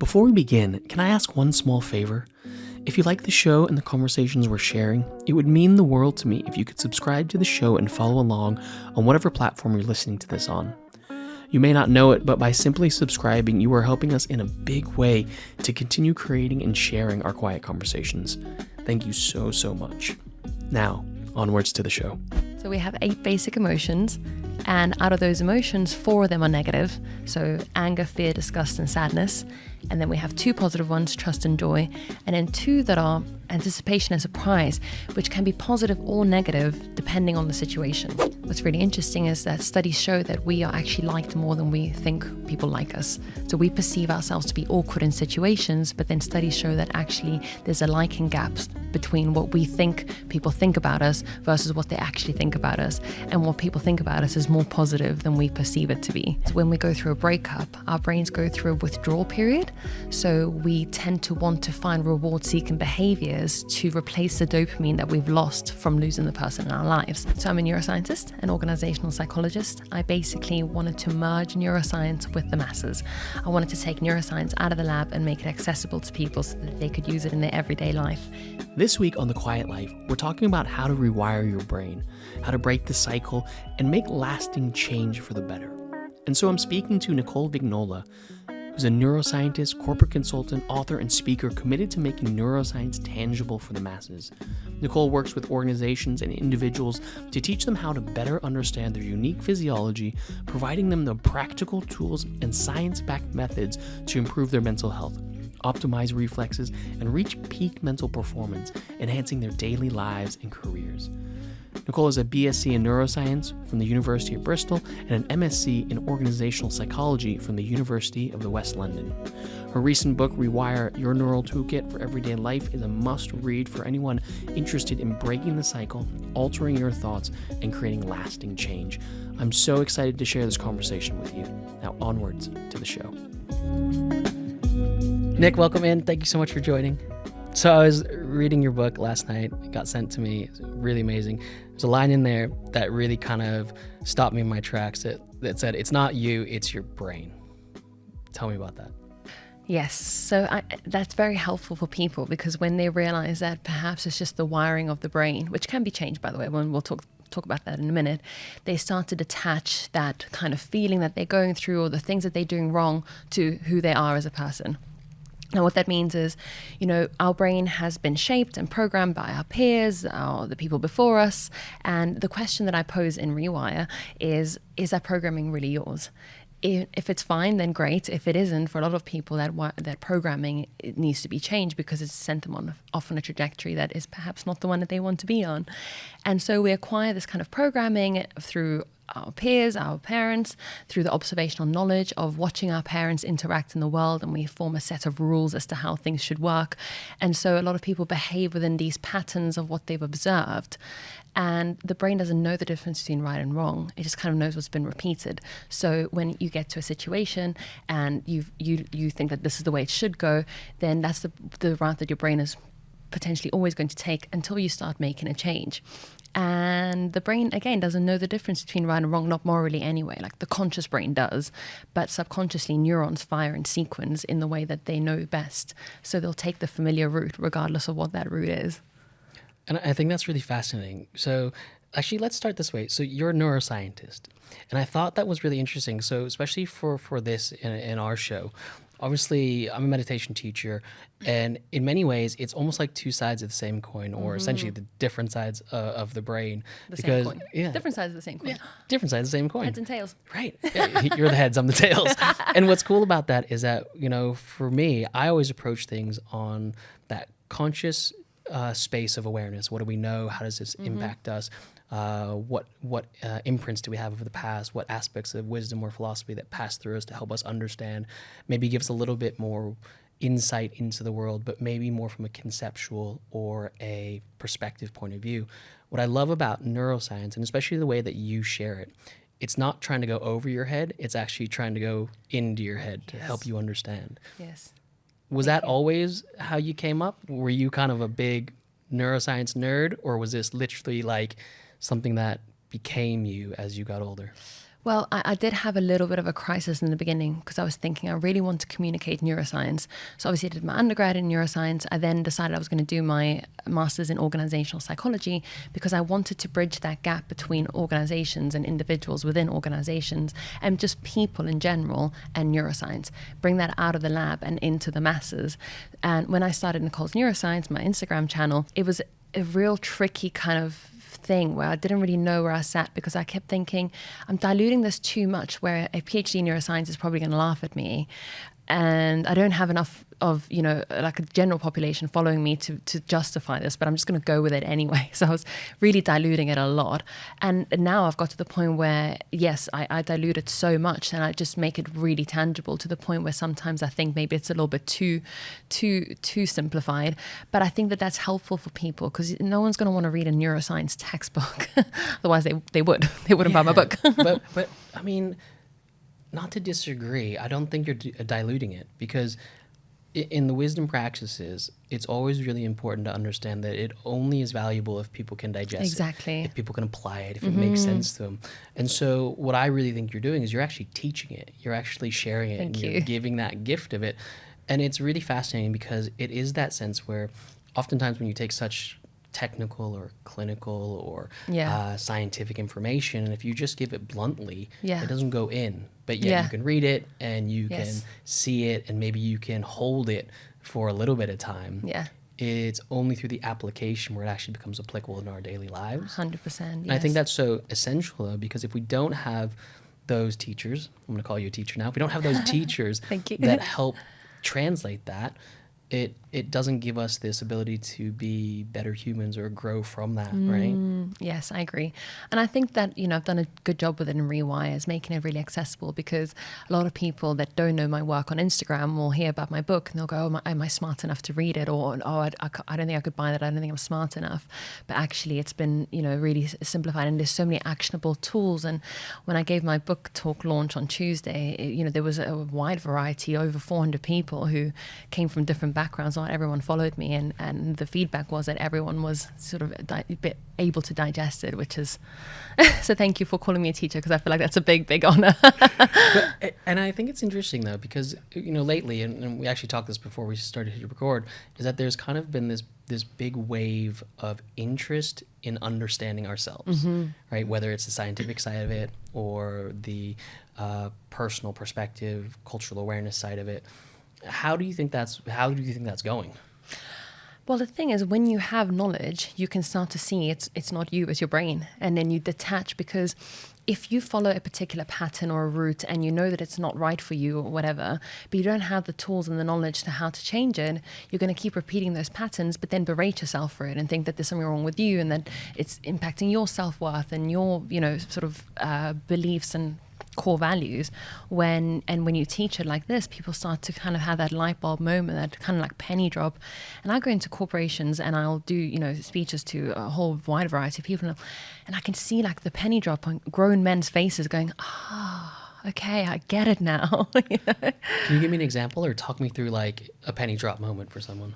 Before we begin, can I ask one small favor? If you like the show and the conversations we're sharing, it would mean the world to me if you could subscribe to the show and follow along on whatever platform you're listening to this on. You may not know it, but by simply subscribing, you are helping us in a big way to continue creating and sharing our quiet conversations. Thank you so much. Now, onwards to the show. So we have 8 basic emotions, and out of those emotions, 4 of them are negative. So anger, fear, disgust, and sadness. And then we have 2 positive ones, trust and joy. And then 2 that are anticipation and surprise, which can be positive or negative depending on the situation. What's really interesting is that studies show that we are actually liked more than we think people like us. So we perceive ourselves to be awkward in situations, but then studies show that actually there's a liking gap between what we think people think about us versus what they actually think about us. And what people think about us is more positive than we perceive it to be. So when we go through a breakup, our brains go through a withdrawal period. So we tend to want to find reward-seeking behaviors to replace the dopamine that we've lost from losing the person in our lives. So I'm a neuroscientist, an organizational psychologist. I basically wanted to merge neuroscience with the masses. I wanted to take neuroscience out of the lab and make it accessible to people so that they could use it in their everyday life. This week on The Quiet Life, we're talking about how to rewire your brain, how to break the cycle, and make lasting change for the better. And so I'm speaking to Nicole Vignola, who's a neuroscientist, corporate consultant, author, and speaker committed to making neuroscience tangible for the masses. Nicole works with organizations and individuals to teach them how to better understand their unique physiology, providing them the practical tools and science-backed methods to improve their mental health, optimize reflexes, and reach peak mental performance, enhancing their daily lives and careers. Nicole is a BSc in neuroscience from the University of Bristol and an MSc in organizational psychology from the University of the West London. Her recent book, Rewire Your Neural Toolkit for Everyday Life, is a must-read for anyone interested in breaking the cycle, altering your thoughts, and creating lasting change. I'm so excited to share this conversation with you. Now onwards to the show. Nick, welcome in. Thank you so much for joining. So I was reading your book last night. It got sent to me. It's really amazing. There's a line in there that really kind of stopped me in my tracks that said, it's not you, it's your brain. Tell me about that. Yes, so that's very helpful for people because when they realize that perhaps it's just the wiring of the brain, which can be changed, by the way, when we'll talk about that in a minute, they start to detach that kind of feeling that they're going through or the things that they're doing wrong to who they are as a person. Now, what that means is, our brain has been shaped and programmed by our peers, the people before us. And the question that I pose in Rewire is that programming really yours? If it's fine, then great. If it isn't, for a lot of people, that programming, it needs to be changed because it's sent them off on a trajectory that is perhaps not the one that they want to be on. And so we acquire this kind of programming through our peers, our parents, through the observational knowledge of watching our parents interact in the world, and we form a set of rules as to how things should work. And so a lot of people behave within these patterns of what they've observed. And the brain doesn't know the difference between right and wrong. It just kind of knows what's been repeated. So when you get to a situation and you think that this is the way it should go, then that's the route that your brain is potentially always going to take until you start making a change. And the brain, again, doesn't know the difference between right and wrong, not morally anyway. Like the conscious brain does, but subconsciously neurons fire in sequence in the way that they know best. So they'll take the familiar route regardless of what that route is. And I think that's really fascinating. So actually, let's start this way. So you're a neuroscientist, and I thought that was really interesting. So especially for this in our show, obviously I'm a meditation teacher, and in many ways it's almost like 2 sides of the same coin, or essentially the different sides of the brain. Same coin. Yeah. Different sides of the same coin. Yeah, different sides of the same coin. Heads and tails. Right. Yeah, you're the heads, I'm the tails. And what's cool about that is that, for me, I always approach things on that conscious space of awareness. What do we know? How does this impact us? What imprints do we have of the past? What aspects of wisdom or philosophy that pass through us to help us understand? Maybe give us a little bit more insight into the world, but maybe more from a conceptual or a perspective point of view. What I love about neuroscience, and especially the way that you share it, it's not trying to go over your head. It's actually trying to go into your head to help you understand. Yes. Was that always how you came up? Were you kind of a big neuroscience nerd, or was this literally like something that became you as you got older? Well, I did have a little bit of a crisis in the beginning because I was thinking I really want to communicate neuroscience. So obviously I did my undergrad in neuroscience. I then decided I was going to do my master's in organizational psychology because I wanted to bridge that gap between organizations and individuals within organizations and just people in general and neuroscience. Bring that out of the lab and into the masses. And when I started Nicole's Neuroscience, my Instagram channel, it was a real tricky kind of thing where I didn't really know where I sat because I kept thinking I'm diluting this too much where a PhD in neuroscience is probably going to laugh at me and I don't have enough of, like a general population following me to justify this, but I'm just going to go with it anyway. So I was really diluting it a lot. And now I've got to the point where, yes, I dilute it so much and I just make it really tangible to the point where sometimes I think maybe it's a little bit too simplified. But I think that that's helpful for people because no one's going to want to read a neuroscience textbook. Otherwise they wouldn't buy my book. but I mean, not to disagree, I don't think you're diluting it because in the wisdom practices, it's always really important to understand that it only is valuable if people can digest Exactly. it, if people can apply it, if it makes sense to them. And so what I really think you're doing is you're actually teaching it. You're actually sharing it. Thank and you. You're giving that gift of it. And it's really fascinating because it is that sense where oftentimes when you take such technical or clinical or scientific information, and if you just give it bluntly, it doesn't go in. But yet you can read it and you can see it and maybe you can hold it for a little bit of time. Yeah. It's only through the application where it actually becomes applicable in our daily lives. 100%. Yes. And I think that's so essential though, because if we don't have those teachers, I'm going to call you a teacher now, if we don't have those teachers Thank you. that help translate that, it doesn't give us this ability to be better humans or grow from that, right? Yes, I agree. And I think that, I've done a good job with it in Rewires, making it really accessible because a lot of people that don't know my work on Instagram will hear about my book and they'll go, am I smart enough to read it? Or, I don't think I could buy that. I don't think I'm smart enough. But actually it's been, really simplified and there's so many actionable tools. And when I gave my book talk launch on Tuesday, there was a wide variety, over 400 people who came from different backgrounds. Not everyone followed me, and the feedback was that everyone was sort of able to digest it, which is so thank you for calling me a teacher because I feel like that's a big honor. And I think it's interesting though because lately, and we actually talked this before we started to record, is that there's kind of been this big wave of interest in understanding ourselves, right? Whether it's the scientific side of it or the personal perspective, cultural awareness side of it. How do you think that's going? Well, the thing is, when you have knowledge, you can start to see it's not you, it's your brain. And then you detach because if you follow a particular pattern or a route and you know that it's not right for you or whatever, but you don't have the tools and the knowledge to how to change it, you're going to keep repeating those patterns, but then berate yourself for it and think that there's something wrong with you and that it's impacting your self-worth and your, sort of beliefs and core values. When you teach it like this, people start to kind of have that light bulb moment, that kind of like penny drop. And I go into corporations and I'll do speeches to a whole wide variety of people, and I can see like the penny drop on grown men's faces going, okay, I get it now. Can you give me an example or talk me through like a penny drop moment for someone?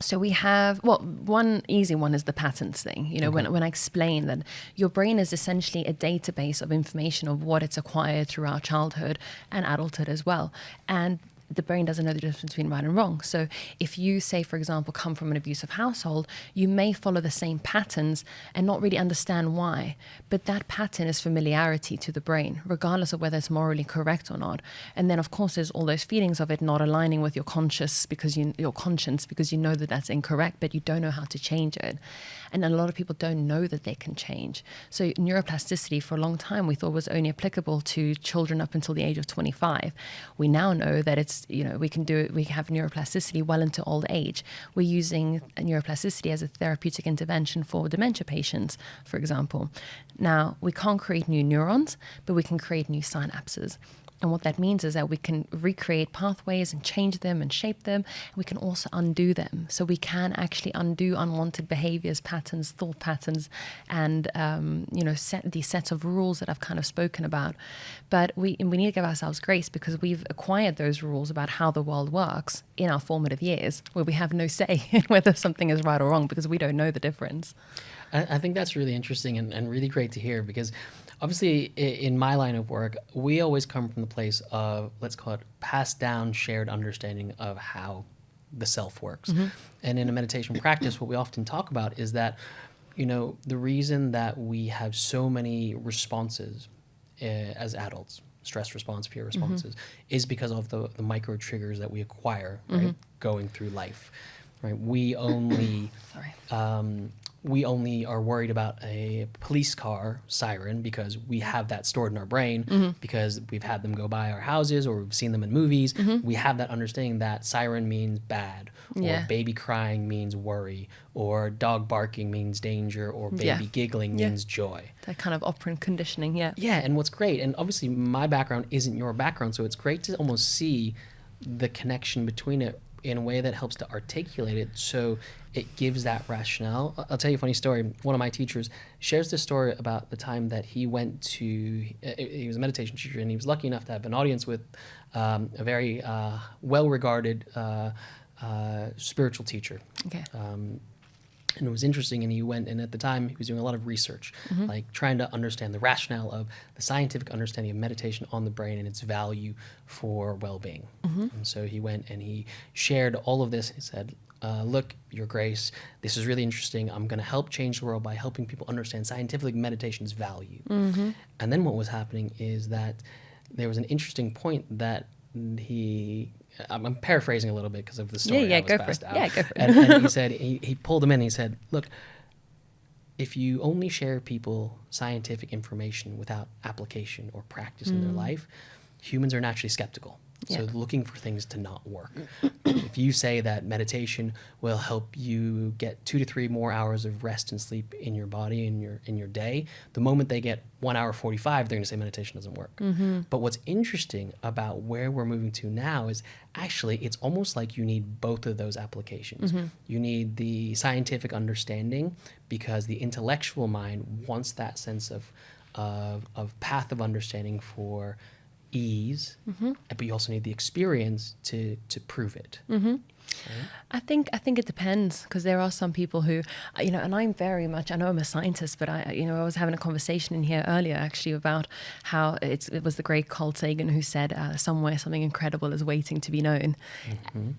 So we have, one easy one is the patterns thing. When I explain that your brain is essentially a database of information of what it's acquired throughout childhood and adulthood as well. And the brain doesn't know the difference between right and wrong. So if you, say, for example, come from an abusive household, you may follow the same patterns and not really understand why. But that pattern is familiarity to the brain, regardless of whether it's morally correct or not. And then, of course, there's all those feelings of it not aligning with your conscience because you know that that's incorrect, but you don't know how to change it. And a lot of people don't know that they can change. So neuroplasticity, for a long time, we thought was only applicable to children up until the age of 25. We now know that it's, we can do it. We have neuroplasticity well into old age. We're using neuroplasticity as a therapeutic intervention for dementia patients, for example. Now, we can't create new neurons, but we can create new synapses. And what that means is that we can recreate pathways and change them and shape them. And we can also undo them. So we can actually undo unwanted behaviors, patterns, thought patterns, and set these sets of rules that I've kind of spoken about. But we need to give ourselves grace because we've acquired those rules about how the world works in our formative years, where we have no say in whether something is right or wrong because we don't know the difference. I think that's really interesting and really great to hear because Obviously, in my line of work, we always come from the place of, let's call it, passed down shared understanding of how the self works. And in a meditation practice, what we often talk about is that, the reason that we have so many responses as adults, stress response, fear responses, is because of the micro triggers that we acquire, right, going through life. Right, we only we only are worried about a police car siren because we have that stored in our brain because we've had them go by our houses or we've seen them in movies. We have that understanding that siren means bad, or baby crying means worry, or dog barking means danger, or baby giggling means joy. That kind of operant conditioning, Yeah, and what's great, and obviously my background isn't your background, so it's great to almost see the connection between it in a way that helps to articulate it so it gives that rationale. I'll tell you a funny story. One of my teachers shares this story about the time that he went to, he was a meditation teacher, and he was lucky enough to have an audience with a very well-regarded spiritual teacher. Okay. And it was interesting, and he went, and at the time he was doing a lot of research, like trying to understand the rationale of the scientific understanding of meditation on the brain and its value for well-being. And so he went and he shared all of this. He said, look, Your Grace, this is really interesting. I'm going to help change the world by helping people understand scientific meditation's value. And then what was happening is that there was an interesting point that I'm paraphrasing a little bit because of the story. Go for it. Yeah, go for it. And he said, he pulled him in and he said, look, if you only share people scientific information without application or practice in their life, humans are naturally skeptical. So looking for things to not work. If you say that meditation will help you get 2 to 3 more hours of rest and sleep in your body, in your day, the moment they get 1 hour 45, they're going to say meditation doesn't work. But what's interesting about where we're moving to now is actually it's almost like you need both of those applications. You need the scientific understanding because the intellectual mind wants that sense of path of understanding for ease, but you also need the experience to prove it. Right? I think it depends, because there are some people who, and I'm very much, I know I'm a scientist, but I was having a conversation in here earlier actually about how it was the great Carl Sagan who said somewhere something incredible is waiting to be known.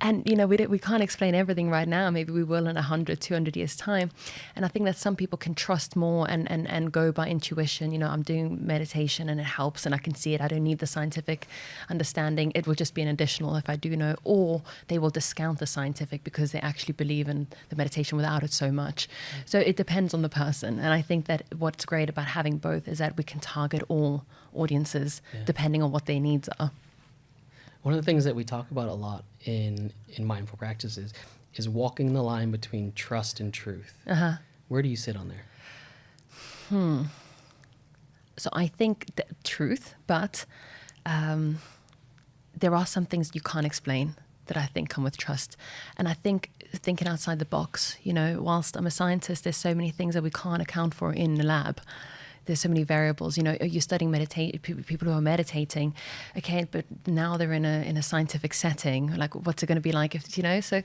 And we can't explain everything right now. Maybe we will in 100, 200 years time. And I think that some people can trust more and go by intuition. I'm doing meditation and it helps and I can see it. I don't need the scientific understanding. It will just be an additional if I do know, or they will discount the scientific because they actually believe in the meditation without it so much. So it depends on the person. And I think that what's great about having both is that we can target all audiences depending on what their needs are. One of the things that we talk about a lot in mindful practices is walking the line between trust and truth. Where do you sit on there? So I think truth, but there are some things you can't explain that I think come with trust. And I think thinking outside the box, whilst I'm a scientist, there's so many things that we can't account for in the lab. There's so many variables. You're studying people who are meditating, okay, but now they're in a scientific setting. Like, what's it going to be like if So,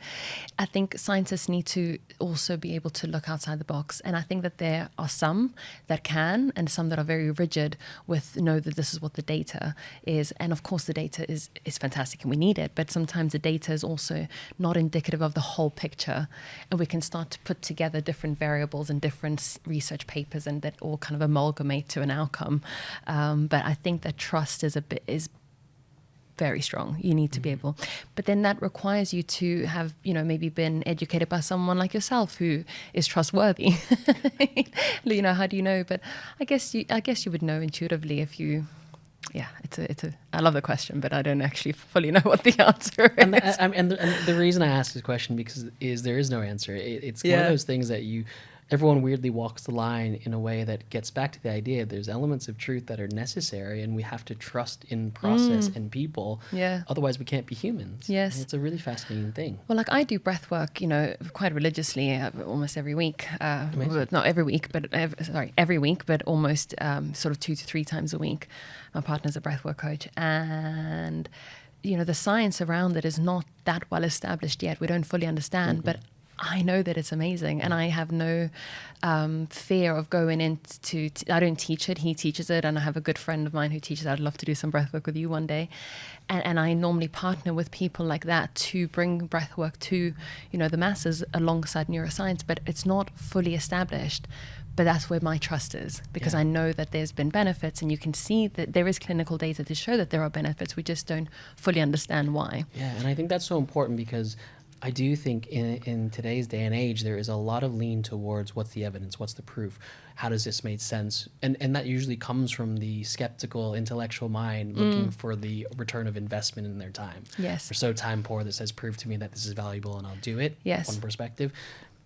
I think scientists need to also be able to look outside the box. And I think that there are some that can, and some that are very rigid with know that this is what the data is. And of course, the data is fantastic and we need it. But sometimes the data is also not indicative of the whole picture, and we can start to put together different variables and different research papers, and that all kind of amalgamate to an outcome. But I think that trust is very strong. You need to be able, but then that requires you to have, maybe been educated by someone like yourself who is trustworthy. How do you know? But I guess you would know intuitively if you. Yeah, I love the question, but I don't actually fully know what the answer is. And the reason I ask this question is there is no answer. It's one of those things that everyone weirdly walks the line in a way that gets back to the idea there's elements of truth that are necessary, and we have to trust in process and people. Otherwise we can't be humans. Yes. It's a really fascinating thing. Well, like I do breath work, quite religiously, almost every week. Not every week, but every week, but almost sort of 2 to 3 times a week. My partner's a breathwork coach, and the science around it is not that well established yet. We don't fully understand, but I know that it's amazing, and I have no fear of going into. I don't teach it; he teaches it, and I have a good friend of mine who teaches. I'd love to do some breath work with you one day, and I normally partner with people like that to bring breath work to, the masses alongside neuroscience. But it's not fully established. But that's where my trust is, because I know that there's been benefits, and you can see that there is clinical data to show that there are benefits. We just don't fully understand why. Yeah, and I think that's so important, because I do think in today's day and age, there is a lot of lean towards what's the evidence, what's the proof, how does this make sense? And that usually comes from the skeptical, intellectual mind looking for the return of investment in their time. Yes. We're so time poor that says, prove to me that this is valuable and I'll do it. Yes. One perspective.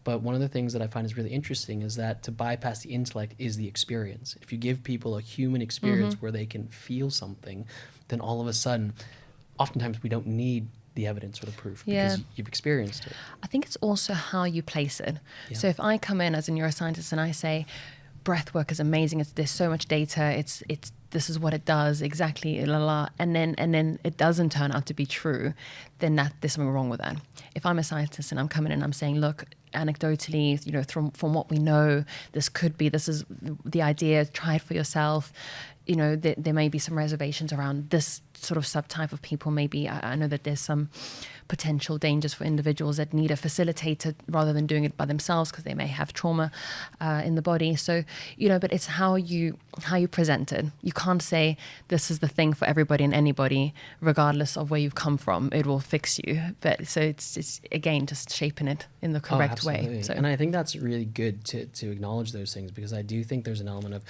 But one of the things that I find is really interesting is that to bypass the intellect is the experience. If you give people a human experience where they can feel something, then all of a sudden, oftentimes we don't need the evidence or the proof because you've experienced it. I think it's also how you place it. Yeah. So if I come in as a neuroscientist and I say, breath work is amazing, there's so much data, it's this is what it does exactly, and then it doesn't turn out to be true, then there's something wrong with that. If I'm a scientist and I'm coming in and I'm saying, look, anecdotally, from what we know, this is the idea, try it for yourself. There may be some reservations around this sort of subtype of people. Maybe I know that there's some potential dangers for individuals that need a facilitator rather than doing it by themselves because they may have trauma in the body. So, but it's how you present it. You can't say this is the thing for everybody and anybody, regardless of where you've come from. It will fix you. But so it's again just shaping it in the correct way. So, and I think that's really good to acknowledge those things, because I do think there's an element of,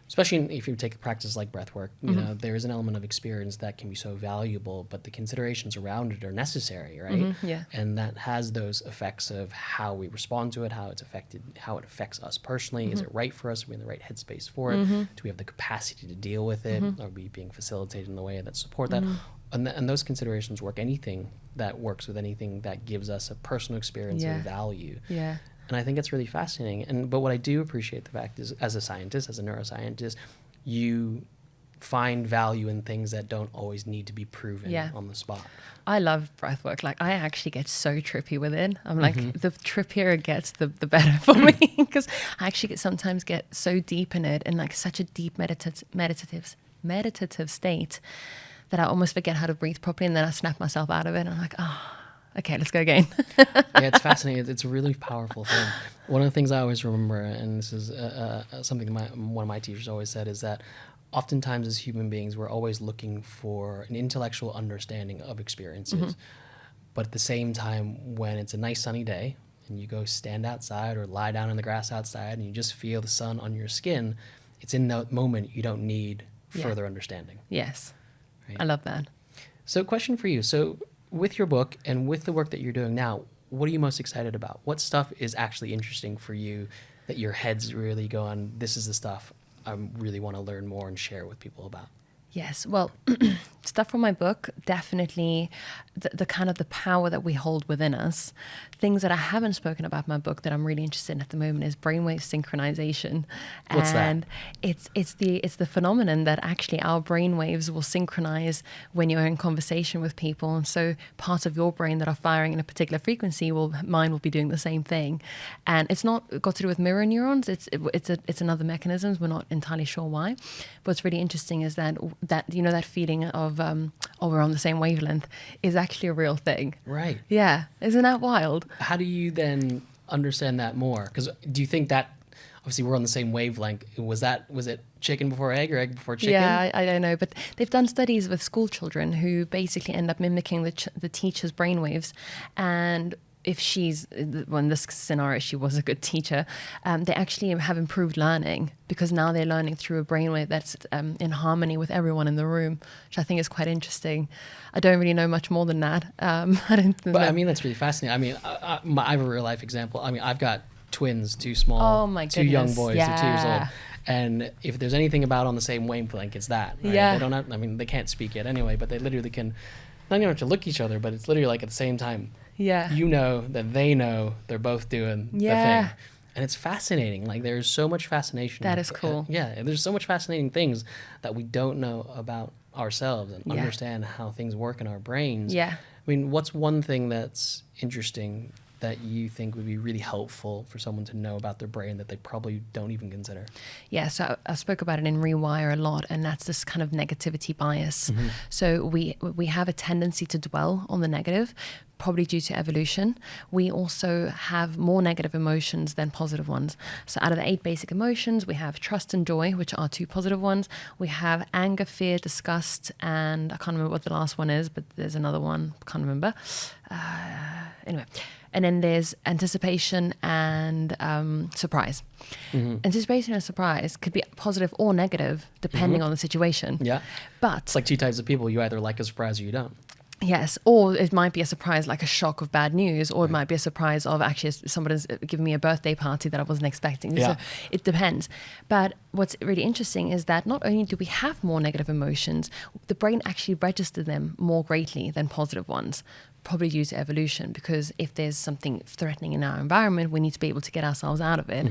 especially if you take a practice like breath work, there is an element of experience that can be so valuable, but the considerations around it are necessary, right? Yeah. And that has those effects of how we respond to it, how it affects us personally. Is it right for us? Are we in the right headspace for it? Do we have the capacity to deal with it? Are we being facilitated in the way that support that? And those considerations work. Anything that works with anything that gives us a personal experience of value. Yeah. And I think it's really fascinating. But what I do appreciate the fact is, as a scientist, as a neuroscientist, you find value in things that don't always need to be proven on the spot. I love breath work. Like, I actually get so trippy with it. I'm like, the trippier it gets, the better for me, because I actually sometimes get so deep in it, and like such a deep meditative state, that I almost forget how to breathe properly, and then I snap myself out of it, and I'm like, okay, let's go again. Yeah, it's fascinating. It's a really powerful thing. One of the things I always remember, and this is something one of my teachers always said, is that oftentimes as human beings, we're always looking for an intellectual understanding of experiences. But at the same time, when it's a nice sunny day and you go stand outside or lie down in the grass outside and you just feel the sun on your skin, it's in that moment you don't need further understanding. Yes. Right? I love that. So question for you. So with your book and with the work that you're doing now, what are you most excited about? What stuff is actually interesting for you that your head's really going, this is the stuff I really want to learn more and share with people about? Yes. Well, stuff from my book, definitely the kind of the power that we hold within us. Things that I haven't spoken about in my book that I'm really interested in at the moment is brainwave synchronization. What's and that? it's the phenomenon that actually our brainwaves will synchronize when you're in conversation with people. And so parts of your brain that are firing in a particular frequency, mine will be doing the same thing. And it's not got to do with mirror neurons. It's another mechanism. We're not entirely sure why. But what's really interesting is that that feeling of we're on the same wavelength is actually a real thing. Right. Yeah. Isn't that wild? How do you then understand that more? Because do you think that, obviously we're on the same wavelength, was it chicken before egg or egg before chicken? Yeah, I don't know. But they've done studies with school children who basically end up mimicking the teacher's brainwaves. And if in this scenario, she was a good teacher, they actually have improved learning, because now they're learning through a brainwave that's in harmony with everyone in the room, which I think is quite interesting. I don't really know much more than that. I mean, that's really fascinating. I mean, I have a real life example. I mean, I've got twins, two small, oh my two goodness. young boys, Yeah. they're 2 years old. And if there's anything about on the same wavelength, it's that. Right? Yeah. They don't have, they can't speak yet anyway, but they literally can, not even have to look at each other, but it's literally like at the same time. Yeah. You know that they know they're both doing the thing. And it's fascinating. Like, there's so much fascination. That is cool. There's so much fascinating things that we don't know about ourselves and understand how things work in our brains. Yeah. I mean, what's one thing that's interesting that you think would be really helpful for someone to know about their brain that they probably don't even consider? Yeah, so I spoke about it in Rewire a lot, and that's this kind of negativity bias. So we have a tendency to dwell on the negative, probably due to evolution. We also have more negative emotions than positive ones. So out of the 8 basic emotions, we have trust and joy, which are 2 positive ones. We have anger, fear, disgust, and I can't remember what the last one is, but there's another one, can't remember. Anyway, and then there's anticipation and surprise. Anticipation and surprise could be positive or negative depending on the situation. Yeah. But It's like 2 types of people. You either like a surprise or you don't. yes, or it might be a surprise, like a shock of bad news, or it might be a surprise of actually somebody's giving me a birthday party that I wasn't expecting. Yeah. So it depends. But what's really interesting is that not only do we have more negative emotions, the brain actually registers them more greatly than positive ones, probably due to evolution, because if there's something threatening in our environment, we need to be able to get ourselves out of it.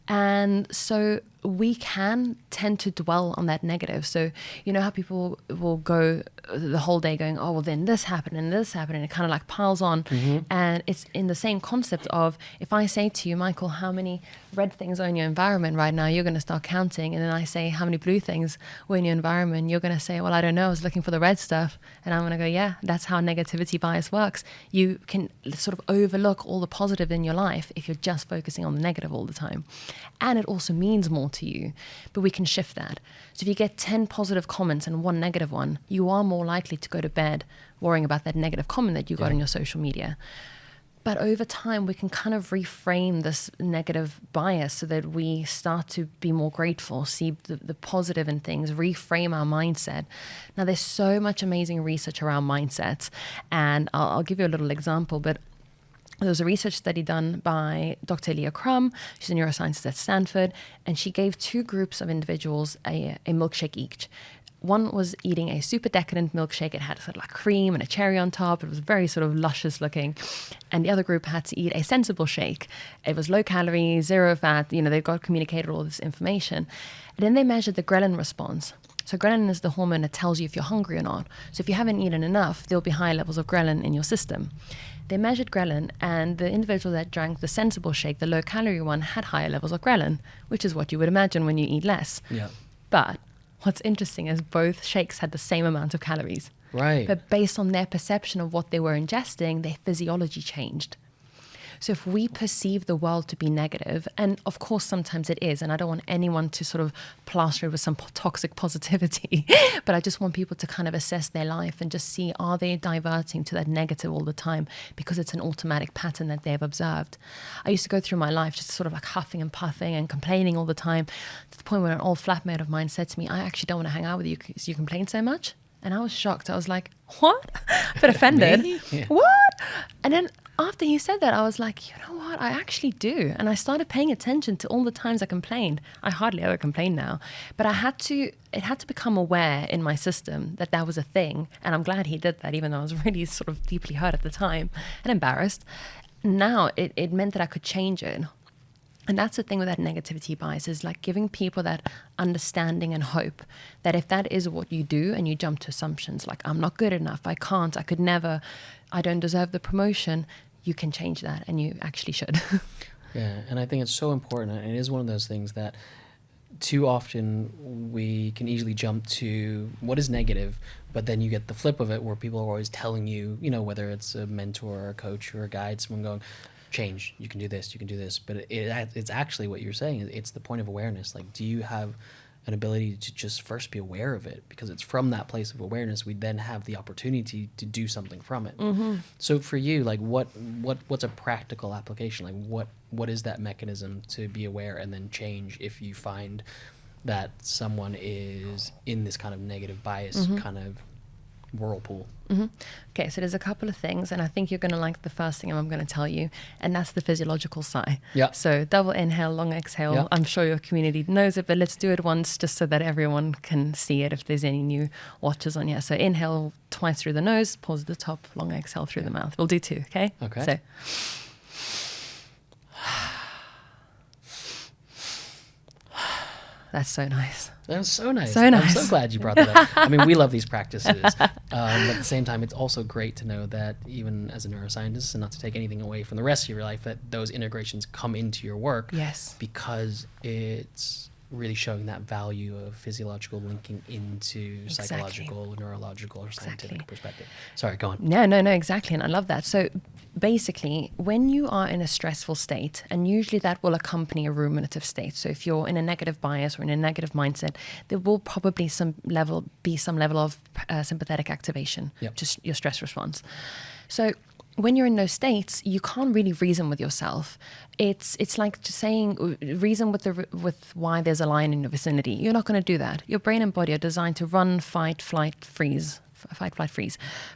And so we can tend to dwell on that negative. So you know how people will go the whole day going, oh, well, then this happened and this happened, and it kind of like piles on. And it's in the same concept of, if I say to you, Michael, how many red things are in your environment right now, you're going to start counting. And then I say, how many blue things were in your environment? You're going to say, well, I don't know, I was looking for the red stuff. And I'm going to go, yeah, that's how negativity bias works. You can sort of overlook all the positive in your life if you're just focusing on the negative all the time. And it also means more to you, but we can shift that. So if you get 10 positive comments and 1 negative one, you are more likely to go to bed worrying about that negative comment that you got on your social media. But over time, we can kind of reframe this negative bias so that we start to be more grateful, see the positive in things, reframe our mindset. Now, there's so much amazing research around mindsets, and I'll give you a little example, but there was a research study done by Dr. Leah Crum. She's a neuroscientist at Stanford, and she gave 2 groups of individuals a milkshake each. One was eating a super decadent milkshake. It had sort of like cream and a cherry on top. It was very sort of luscious looking. And the other group had to eat a sensible shake. It was low calorie, 0 fat. You know, they got communicated all this information. And then they measured the ghrelin response. So ghrelin is the hormone that tells you if you're hungry or not. So if you haven't eaten enough, there'll be high levels of ghrelin in your system. They measured ghrelin, and the individual that drank the sensible shake, the low calorie one, had higher levels of ghrelin, which is what you would imagine when you eat less. Yeah. But what's interesting is both shakes had the same amount of calories. Right. But based on their perception of what they were ingesting, their physiology changed. So if we perceive the world to be negative, and of course sometimes it is, and I don't want anyone to sort of plaster it with some toxic positivity, but I just want people to kind of assess their life and just see, are they diverting to that negative all the time because it's an automatic pattern that they've observed. I used to go through my life just sort of like huffing and puffing and complaining all the time, to the point where an old flatmate of mine said to me, I actually don't want to hang out with you because you complain so much. And I was shocked. I was like, what? A bit offended. Yeah. What? And then after he said that, I was like, you know what? I actually do. And I started paying attention to all the times I complained. I hardly ever complain now. But it had to become aware in my system that that was a thing. And I'm glad he did that, even though I was really sort of deeply hurt at the time and embarrassed. Now it meant that I could change it. And that's the thing with that negativity bias, is like giving people that understanding and hope that if that is what you do and you jump to assumptions like, I'm not good enough, I can't, I could never, I don't deserve the promotion, you can change that, and you actually should. Yeah, and I think it's so important, and it is one of those things that too often we can easily jump to what is negative, but then you get the flip of it where people are always telling you, you know, whether it's a mentor or a coach or a guide, someone going, change, you can do this, you can do this. But it's actually what you're saying. It's the point of awareness. Like, do you have an ability to just first be aware of it? Because it's from that place of awareness we then have the opportunity to do something from it. Mm-hmm. So for you, like, what's a practical application? Like, what is that mechanism to be aware and then change if you find that someone is in this kind of negative bias kind of whirlpool? Okay, so there's a couple of things, and I think you're going to like the first thing I'm going to tell you, and that's the physiological sigh. Yeah. So double inhale, long exhale. Yeah. I'm sure your community knows it, but let's do it once just so that everyone can see it if there's any new watchers on here. So inhale twice through the nose, pause at the top, long exhale through the mouth. We'll do 2, okay? Okay. So That's so nice. That was so nice. So nice. I'm so glad you brought that up. I mean, we love these practices. But at the same time, it's also great to know that even as a neuroscientist, and not to take anything away from the rest of your life, that those integrations come into your work. Yes. Because it's really showing that value of physiological linking into psychological, neurological, or scientific perspective. Sorry, go on. No, exactly. And I love that. So basically, when you are in a stressful state, and usually that will accompany a ruminative state. So if you're in a negative bias or in a negative mindset, there will probably be some level of sympathetic activation, just your stress response. So when you're in those states, you can't really reason with yourself. It's like just saying reason with why there's a lion in your vicinity. You're not going to do that. Your brain and body are designed to run, fight, flight, freeze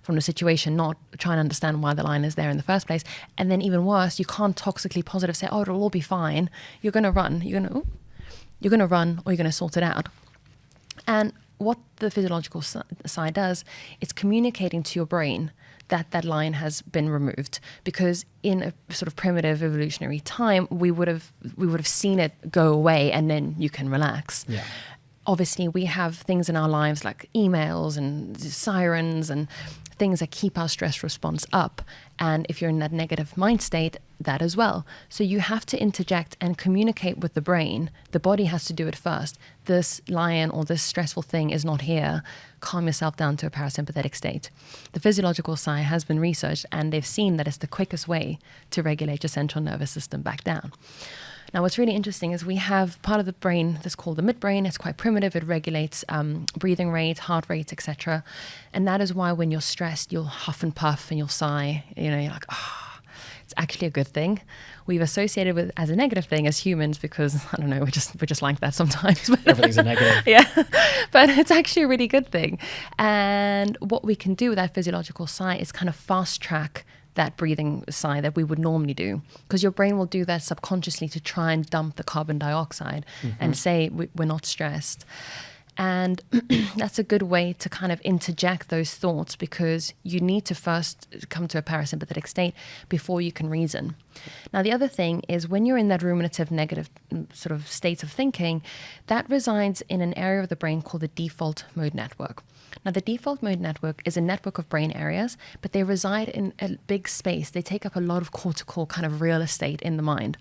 from the situation, not try and understand why the lion is there in the first place. And then even worse, you can't toxically positive say, oh, it'll all be fine. You're going to run. You're going to run, or you're going to sort it out. And what the physiological side does, it's communicating to your brain that that line has been removed, because in a sort of primitive evolutionary time, we would have seen it go away, and then you can relax. Yeah. Obviously, we have things in our lives like emails and sirens and things that keep our stress response up. And if you're in that negative mind state, that as well. So you have to interject and communicate with the brain. The body has to do it first. This lion or this stressful thing is not here. Calm yourself down to a parasympathetic state. The physiological side has been researched, and they've seen that it's the quickest way to regulate your central nervous system back down. Now, what's really interesting is we have part of the brain that's called the midbrain. It's quite primitive. It regulates breathing rate, heart rate, etc. And that is why when you're stressed, you'll huff and puff and you'll sigh. You know, you're like, it's actually a good thing. We've associated with as a negative thing as humans because, I don't know, we're just like that sometimes. Everything's a negative. Yeah, but it's actually a really good thing. And what we can do with that physiological sigh is kind of fast track that breathing sigh that we would normally do, because your brain will do that subconsciously to try and dump the carbon dioxide and say we're not stressed. And that's a good way to kind of interject those thoughts, because you need to first come to a parasympathetic state before you can reason. Now, the other thing is when you're in that ruminative negative sort of states of thinking, that resides in an area of the brain called the default mode network. Now, the default mode network is a network of brain areas, but they reside in a big space. They take up a lot of cortical kind of real estate in the mind.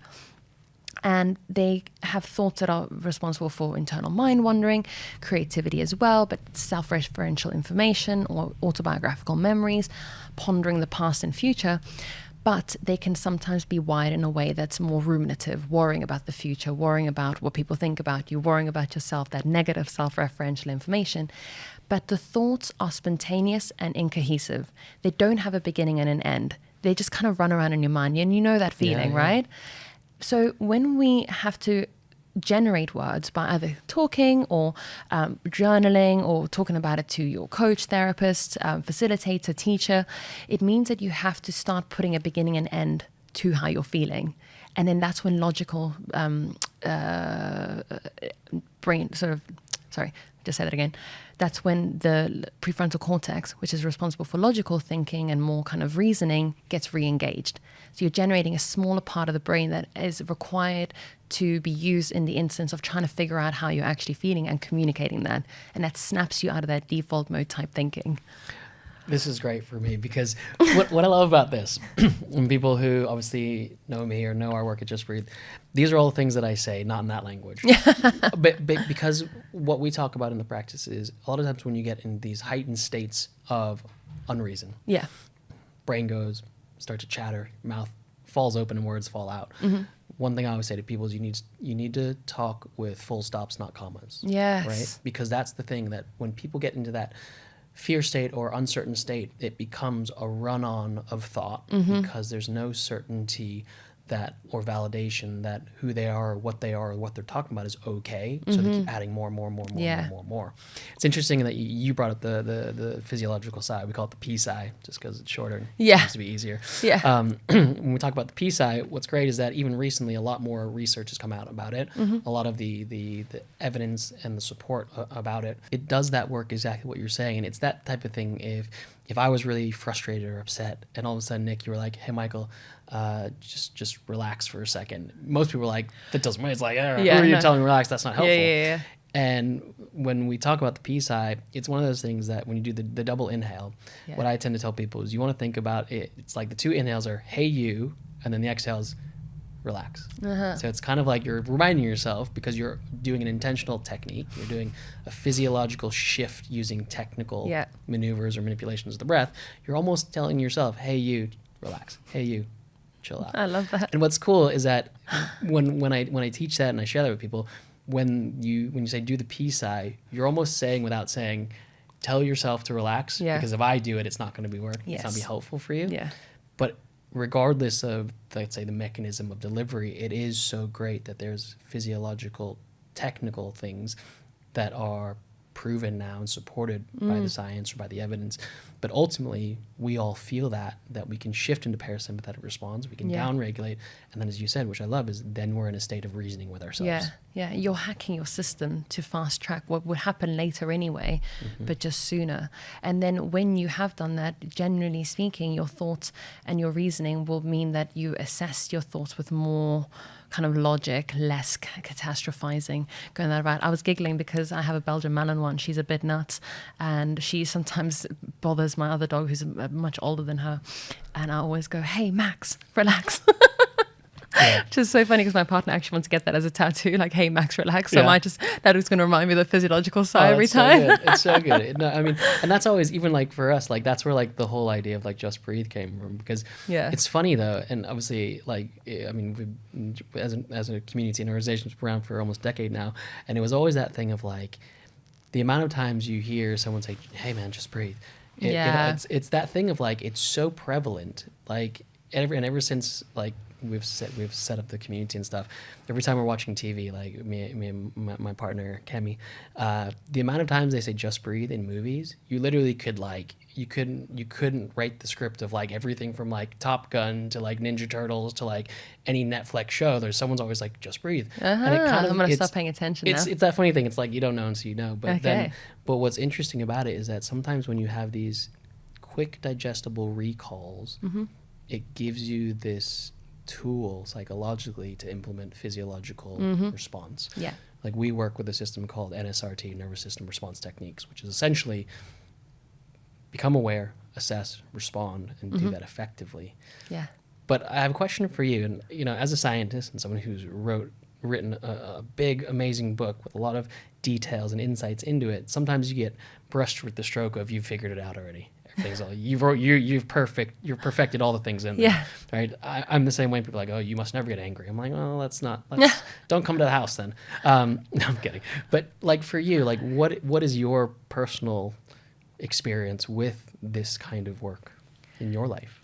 And they have thoughts that are responsible for internal mind wandering, creativity as well, but self-referential information or autobiographical memories, pondering the past and future. But they can sometimes be wired in a way that's more ruminative, worrying about the future, worrying about what people think about you, worrying about yourself, that negative self-referential information. But the thoughts are spontaneous and incohesive. They don't have a beginning and an end. They just kind of run around in your mind. And you know that feeling, right? So when we have to generate words by either talking or journaling or talking about it to your coach, therapist, facilitator, teacher, it means that you have to start putting a beginning and end to how you're feeling. And then that's when logical brain just say that again. That's when the prefrontal cortex, which is responsible for logical thinking and more kind of reasoning, gets re-engaged. So you're generating a smaller part of the brain that is required to be used in the instance of trying to figure out how you're actually feeling and communicating that. And that snaps you out of that default mode type thinking. This is great for me because what I love about this, and people who obviously know me or know our work at Just Breathe, these are all the things that I say, not in that language. but because what we talk about in the practice is a lot of times when you get in these heightened states of unreason, brain starts to chatter, mouth falls open and words fall out. One thing I always say to people is you need to talk with full stops, not commas. Yes. Right? Because that's the thing, that when people get into that fear state or uncertain state, it becomes a run-on of thought because there's no certainty that or validation that who they are or what they are or what they're talking about is okay. So they keep adding more. It's interesting that you brought up the physiological side. We call it the P side just because it's shorter and seems to be easier. When we talk about the P side, what's great is that even recently a lot more research has come out about it. A lot of the evidence and the support about it. It does that work exactly what you're saying, and it's that type of thing. if I was really frustrated or upset, and all of a sudden, Nick, you were like, "Hey, Michael, just relax for a second." Most people are like, "That doesn't matter." It's like, who are you telling me to relax? That's not helpful. Yeah. And when we talk about the PSI, it's one of those things that when you do the double inhale, what I tend to tell people is you want to think about it. It's like the two inhales are, "Hey, you," and then the exhales, "Relax." So it's kind of like you're reminding yourself, because you're doing an intentional technique. You're doing a physiological shift using technical maneuvers or manipulations of the breath. You're almost telling yourself, "Hey, you, relax. Hey, you, chill out." I love that. And what's cool is that when I teach that and I share that with people, when you say do the PSI, you're almost saying without saying, tell yourself to relax, because if I do it, it's not going to be working. It's not going to be helpful for you. Yeah. But regardless of, let's say, the mechanism of delivery, it is so great that there's physiological, technical things that are proven now and supported by the science or by the evidence. But ultimately, we all feel that we can shift into parasympathetic response, we can downregulate, and then, as you said, which I love, is then we're in a state of reasoning with ourselves. Yeah, you're hacking your system to fast track what would happen later anyway, but just sooner. And then when you have done that, generally speaking, your thoughts and your reasoning will mean that you assess your thoughts with more kind of logic, less catastrophizing, going that route. I was giggling because I have a Belgian Malin one. She's a bit nuts, and she sometimes bothers my other dog, who's much older than her. And I always go, "Hey, Max, relax." Which is so funny because my partner actually wants to get that as a tattoo, like, "Hey, Max, relax." So that was going to remind me of the physiological side every time. So good. It's so good. No, I mean, and that's always, even like for us, like that's where like the whole idea of like just breathe came from, because it's funny though, and obviously, like, I mean, as a community and organization, it's been around for almost a decade now, and it was always that thing of like the amount of times you hear someone say, "Hey man, just breathe." It's that thing of like, it's so prevalent, like ever since like we've set up the community and stuff. Every time we're watching TV, like me and my partner Kemi, the amount of times they say "just breathe" in movies, you literally could like you couldn't write the script of like everything from like Top Gun to like Ninja Turtles to like any Netflix show. There's someone's always like "just breathe," and it kind of, I'm gonna stop paying attention now. It's that funny thing. It's like you don't know until you know. But but what's interesting about it is that sometimes when you have these quick digestible recalls, it gives you this tool psychologically to implement physiological response. Like we work with a system called NSRT, nervous system response techniques, which is essentially become aware, assess, respond, and do that effectively. But I have a question for you, and you know, as a scientist and someone who's written a big, amazing book with a lot of details and insights into it, sometimes you get brushed with the stroke of "you've figured it out already." You've perfected all the things in there, right? I'm the same way. People are like, "Oh, you must never get angry." I'm like, "Oh, don't come to the house then." No, I'm kidding. But like for you, like what is your personal experience with this kind of work in your life?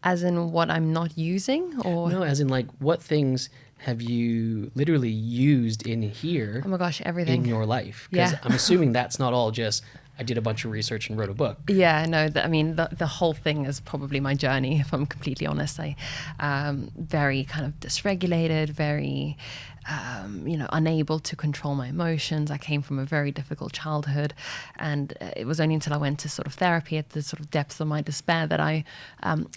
As in what I'm not using, or no, as in like what things have you literally used in here? Oh my gosh, everything in your life. Because I'm assuming that's not all just I did a bunch of research and wrote a book. Yeah, no, I mean, the whole thing is probably my journey, if I'm completely honest. I very kind of dysregulated, very, unable to control my emotions. I came from a very difficult childhood, and it was only until I went to sort of therapy at the sort of depths of my despair that I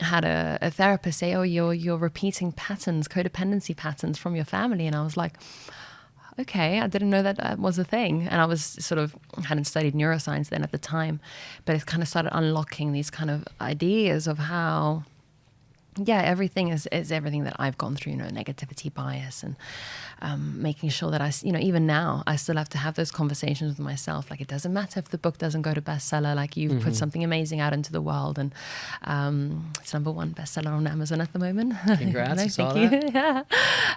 had a therapist say, "Oh, you're repeating patterns, codependency patterns from your family." And I was like, okay, I didn't know that was a thing. And I was hadn't studied neuroscience then at the time, but it kind of started unlocking these kind of ideas of how, everything is everything that I've gone through, negativity bias, and making sure that I, even now, I still have to have those conversations with myself. Like, it doesn't matter if the book doesn't go to bestseller, like you've put something amazing out into the world, and it's #1 bestseller on Amazon at the moment. Congrats. Thank you. Yeah.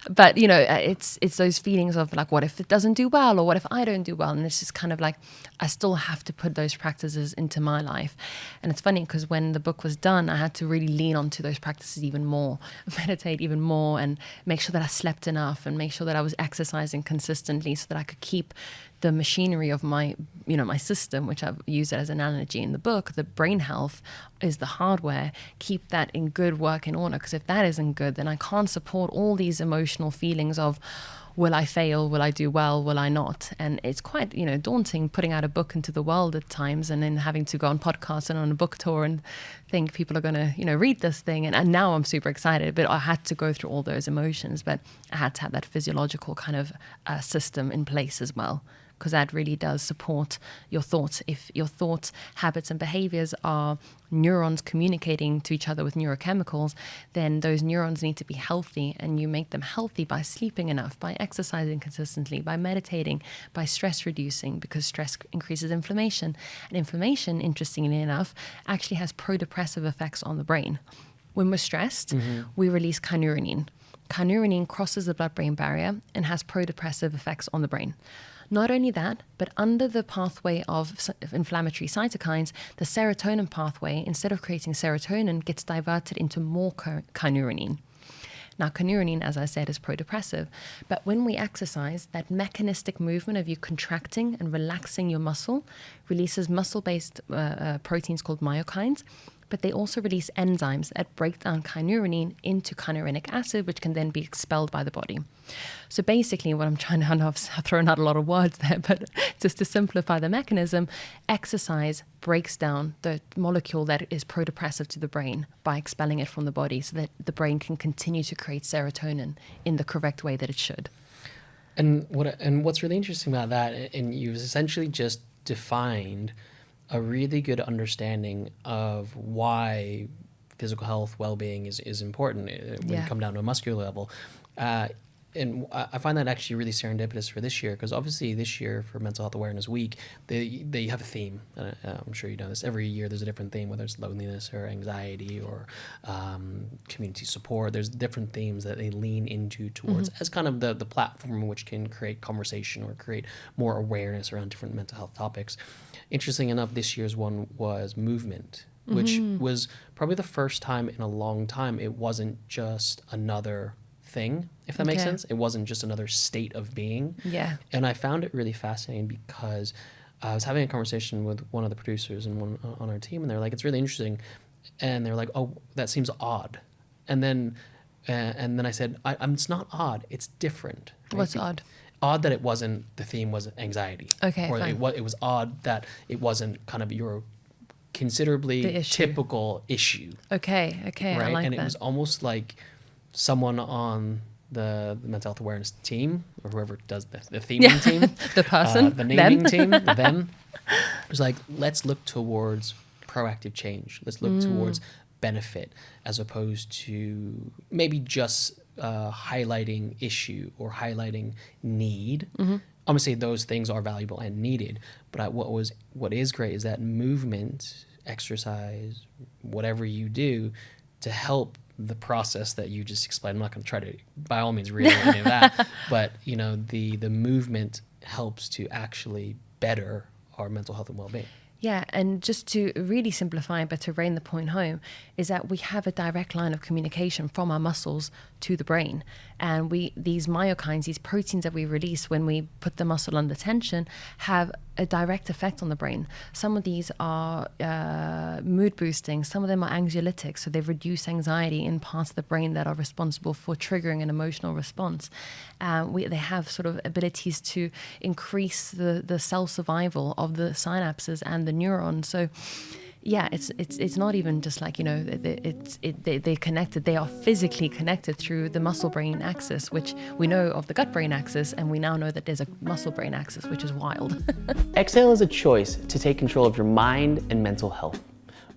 But, it's those feelings of like, what if it doesn't do well, or what if I don't do well? And it's just kind of like, I still have to put those practices into my life. And it's funny because when the book was done, I had to really lean onto those practices even more, meditate even more, and make sure that I slept enough, and make sure that I was exercising consistently so that I could keep the machinery of my, my system, which I've used as an analogy in the book. The brain health is the hardware. Keep that in good working order, because if that isn't good, then I can't support all these emotional feelings of will I fail? Will I do well? Will I not? And it's quite, daunting putting out a book into the world at times, and then having to go on podcasts and on a book tour and think people are going to, read this thing. And now I'm super excited, but I had to go through all those emotions, but I had to have that physiological kind of system in place as well, because that really does support your thoughts. If your thoughts, habits, and behaviors are neurons communicating to each other with neurochemicals, then those neurons need to be healthy, and you make them healthy by sleeping enough, by exercising consistently, by meditating, by stress reducing, because stress increases inflammation. And inflammation, interestingly enough, actually has pro-depressive effects on the brain. When we're stressed, we release kynurenine. Kynurenine crosses the blood-brain barrier and has pro-depressive effects on the brain. Not only that, but under the pathway of inflammatory cytokines, the serotonin pathway, instead of creating serotonin, gets diverted into more kynurenine. Now, kynurenine, as I said, is pro-depressive. But when we exercise, that mechanistic movement of you contracting and relaxing your muscle releases muscle-based proteins called myokines. But they also release enzymes that break down kynurenine into kynurenic acid, which can then be expelled by the body. So basically what I'm trying to, I know I've thrown out a lot of words there, but just to simplify the mechanism, exercise breaks down the molecule that is pro-depressive to the brain by expelling it from the body, so that the brain can continue to create serotonin in the correct way that it should. And what's really interesting about that, and you've essentially just defined a really good understanding of why physical health, well-being is important when you come down to a muscular level. And I find that actually really serendipitous for this year, because obviously this year for Mental Health Awareness Week, they have a theme. I'm sure you know this. Every year there's a different theme, whether it's loneliness or anxiety or community support. There's different themes that they lean into towards as kind of the platform which can create conversation or create more awareness around different mental health topics. Interesting enough, this year's one was movement, which was probably the first time in a long time it wasn't just another thing, if that makes sense. It wasn't just another state of being. Yeah. And I found it really fascinating because I was having a conversation with one of the producers and one on our team, and they're like, it's really interesting. And they're like, oh, that seems odd. And then I said, it's not odd, it's different. Right? What's odd? Odd that it wasn't, the theme was anxiety. Okay, or fine. it was odd that it wasn't kind of your considerably typical issue. Okay, right? I like and that. it was almost like someone on the mental health awareness team, or whoever does the theming team, the person, the naming team, them, was like, let's look towards proactive change. Let's look towards benefit, as opposed to maybe just highlighting issue or highlighting need. I'm gonna say those things are valuable and needed, but what is great is that movement, exercise, whatever you do to help the process that you just explained. I'm not going to try to, by all means, read any of that, but the movement helps to actually better our mental health and well-being. Yeah, and just to really simplify, but to rein the point home, is that we have a direct line of communication from our muscles to the brain. And these myokines, these proteins that we release when we put the muscle under tension, have a direct effect on the brain. Some of these are mood boosting, some of them are anxiolytics, so they reduce anxiety in parts of the brain that are responsible for triggering an emotional response. They have sort of abilities to increase the cell survival of the synapses and the neurons. So yeah, it's not even just like, they're connected. They are physically connected through the muscle-brain axis, which we know of the gut-brain axis, and we now know that there's a muscle-brain axis, which is wild. Exhale is a choice to take control of your mind and mental health.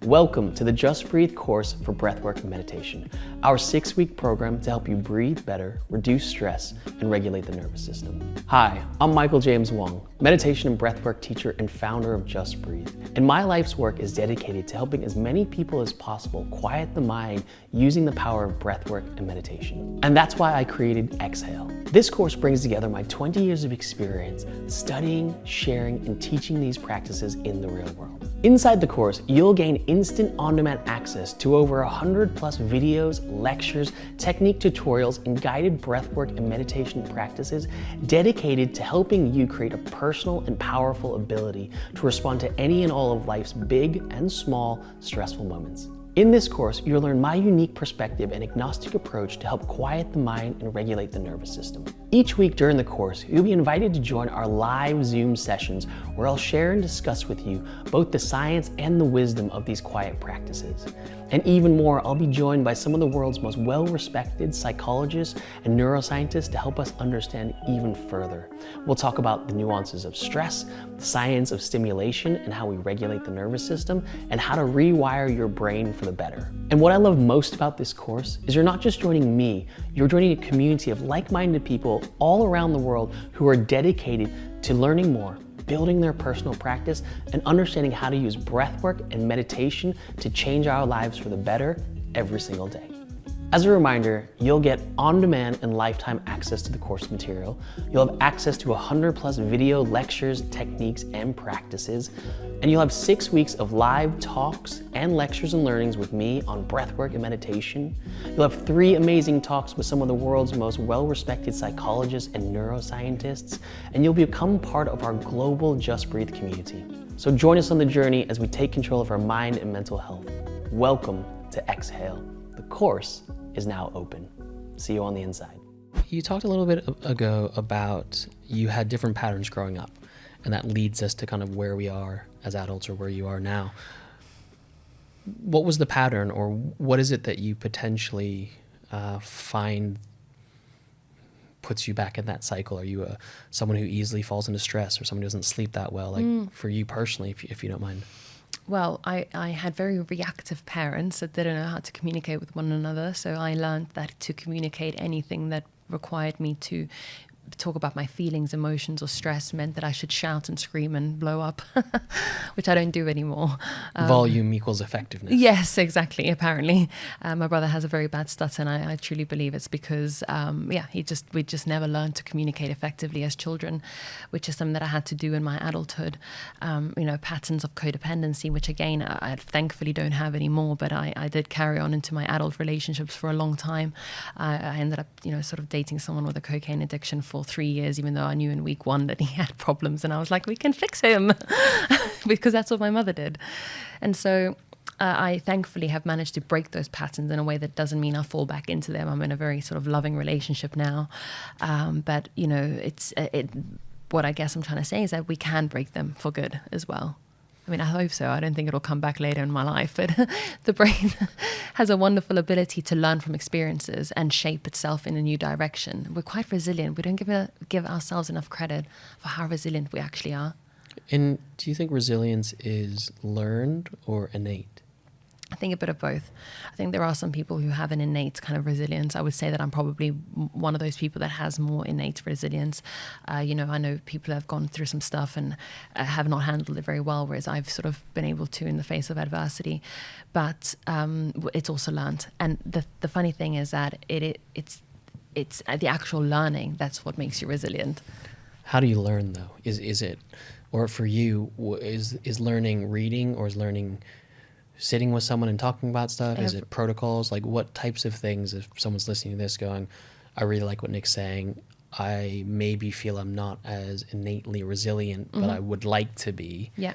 Welcome to the Just Breathe course for breathwork and meditation, our 6-week program to help you breathe better, reduce stress, and regulate the nervous system. Hi, I'm Michael James Wong, meditation and breathwork teacher and founder of Just Breathe. And my life's work is dedicated to helping as many people as possible quiet the mind using the power of breathwork and meditation. And that's why I created Exhale. This course brings together my 20 years of experience studying, sharing, and teaching these practices in the real world. Inside the course, you'll gain instant on-demand access to over 100 plus videos, lectures, technique tutorials, and guided breathwork and meditation practices dedicated to helping you create a personal and powerful ability to respond to any and all of life's big and small stressful moments. In this course, you'll learn my unique perspective and agnostic approach to help quiet the mind and regulate the nervous system. Each week during the course, you'll be invited to join our live Zoom sessions where I'll share and discuss with you both the science and the wisdom of these quiet practices. And even more, I'll be joined by some of the world's most well-respected psychologists and neuroscientists to help us understand even further. We'll talk about the nuances of stress, the science of stimulation and how we regulate the nervous system, and how to rewire your brain for the better. And what I love most about this course is you're not just joining me, you're joining a community of like-minded people all around the world who are dedicated to learning more, building their personal practice, and understanding how to use breathwork and meditation to change our lives for the better every single day. As a reminder, you'll get on-demand and lifetime access to the course material. You'll have access to 100+ video lectures, techniques, and practices. And you'll have 6 weeks of live talks and lectures and learnings with me on breathwork and meditation. You'll have 3 amazing talks with some of the world's most well-respected psychologists and neuroscientists. And you'll become part of our global Just Breathe community. So join us on the journey as we take control of our mind and mental health. Welcome to Exhale. The course is now open. See you on the inside. You talked a little bit ago about you had different patterns growing up, and that leads us to kind of where we are as adults or where you are now. What was the pattern, or what is it that you potentially find puts you back in that cycle? Are you someone who easily falls into stress, or someone who doesn't sleep that well? Like for you personally, if you don't mind. Well, I had very reactive parents that didn't know how to communicate with one another. So I learned that to communicate anything that required me to talk about my feelings, emotions, or stress meant that I should shout and scream and blow up, which I don't do anymore. Volume equals effectiveness. Yes, exactly. Apparently, my brother has a very bad stutter, and I truly believe it's because, we just never learned to communicate effectively as children, which is something that I had to do in my adulthood. Patterns of codependency, which again I thankfully don't have anymore, but I did carry on into my adult relationships for a long time. I ended up, sort of dating someone with a cocaine addiction for 3 years, even though I knew in week 1 that he had problems, and I was like, we can fix him because that's what my mother did. And so I thankfully have managed to break those patterns in a way that doesn't mean I fall back into them. I'm in a very sort of loving relationship now, but what I guess I'm trying to say is that we can break them for good as well. I mean, I hope so. I don't think it'll come back later in my life, but the brain has a wonderful ability to learn from experiences and shape itself in a new direction. We're quite resilient. We don't give ourselves enough credit for how resilient we actually are. And do you think resilience is learned or innate? I think a bit of both. I think there are some people who have an innate kind of resilience. I would say that I'm probably one of those people that has more innate resilience. I know people have gone through some stuff and have not handled it very well, whereas I've sort of been able to in the face of adversity. But it's also learned. And the funny thing is that it's the actual learning that's what makes you resilient. How do you learn though? Is it, or for you, is learning reading, or is learning sitting with someone and talking about stuff? Is it protocols? Like what types of things, if someone's listening to this going, I really like what Nick's saying, I maybe feel I'm not as innately resilient, but I would like to be. Yeah.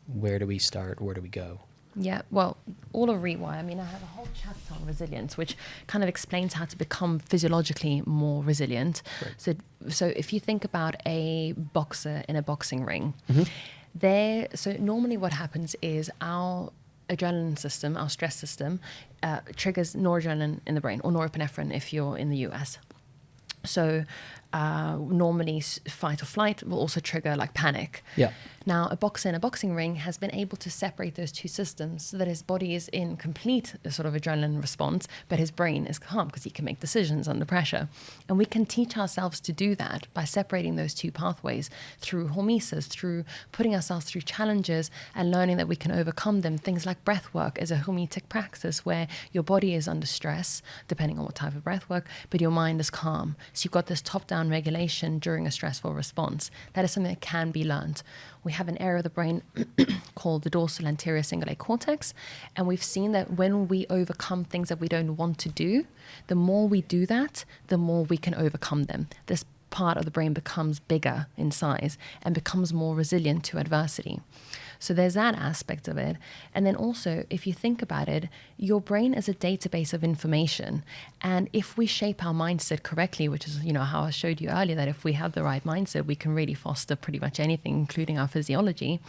Where do we start? Where do we go? Yeah, well, all of Rewire, I mean, I have a whole chapter on resilience, which kind of explains how to become physiologically more resilient. Right. So if you think about a boxer in a boxing ring, so normally what happens is our adrenaline system, our stress system, triggers noradrenaline in the brain, or norepinephrine if you're in the US. So normally fight or flight will also trigger like panic. Yeah. Now, a boxer in a boxing ring has been able to separate those two systems so that his body is in complete sort of adrenaline response, but his brain is calm because he can make decisions under pressure. And we can teach ourselves to do that by separating those two pathways through hormesis, through putting ourselves through challenges and learning that we can overcome them. Things like breath work is a hormetic practice where your body is under stress, depending on what type of breath work, but your mind is calm. So you've got this top-down regulation during a stressful response. That is something that can be learned. We have an area of the brain called the dorsal anterior cingulate cortex, and we've seen that when we overcome things that we don't want to do, the more we do that, the more we can overcome them. This part of the brain becomes bigger in size and becomes more resilient to adversity. So there's that aspect of it. And then also, if you think about it, your brain is a database of information. And if we shape our mindset correctly, which is, how I showed you earlier, that if we have the right mindset, we can really foster pretty much anything, including our physiology.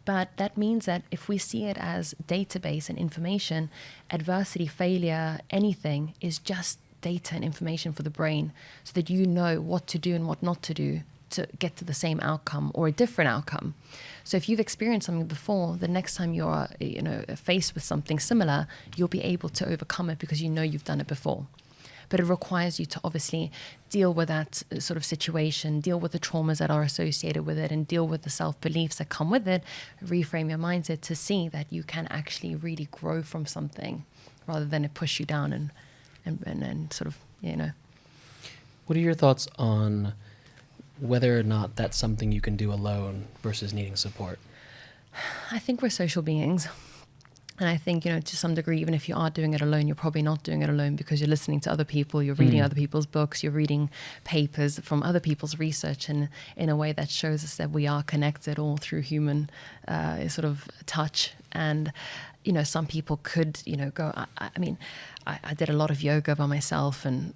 But that means that if we see it as database and information, adversity, failure, anything is just data and information for the brain, so that you know what to do and what not to do to get to the same outcome or a different outcome. So if you've experienced something before, the next time you're faced with something similar, you'll be able to overcome it because you've done it before. But it requires you to obviously deal with that sort of situation, deal with the traumas that are associated with it, and deal with the self-beliefs that come with it, reframe your mindset to see that you can actually really grow from something rather than it push you down and sort of, What are your thoughts on whether or not that's something you can do alone versus needing support? I think we're social beings. And I think, to some degree, even if you are doing it alone, you're probably not doing it alone because you're listening to other people, you're reading other people's books, you're reading papers from other people's research, and in a way that shows us that we are connected all through human sort of touch. And, some people could, go, I did a lot of yoga by myself and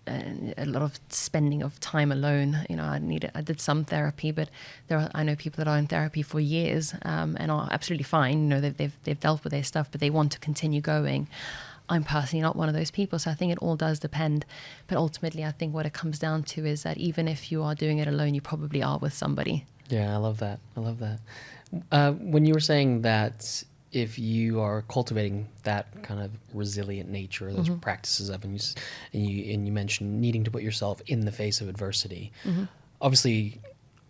a lot of spending of time alone. I did some therapy, but I know people that are in therapy for years and are absolutely fine. They've dealt with their stuff, but they want to continue going. I'm personally not one of those people, so I think it all does depend. But ultimately, I think what it comes down to is that even if you are doing it alone, you probably are with somebody. Yeah, I love that. When you were saying that if you are cultivating that kind of resilient nature, those practices of, and you mentioned needing to put yourself in the face of adversity. Obviously,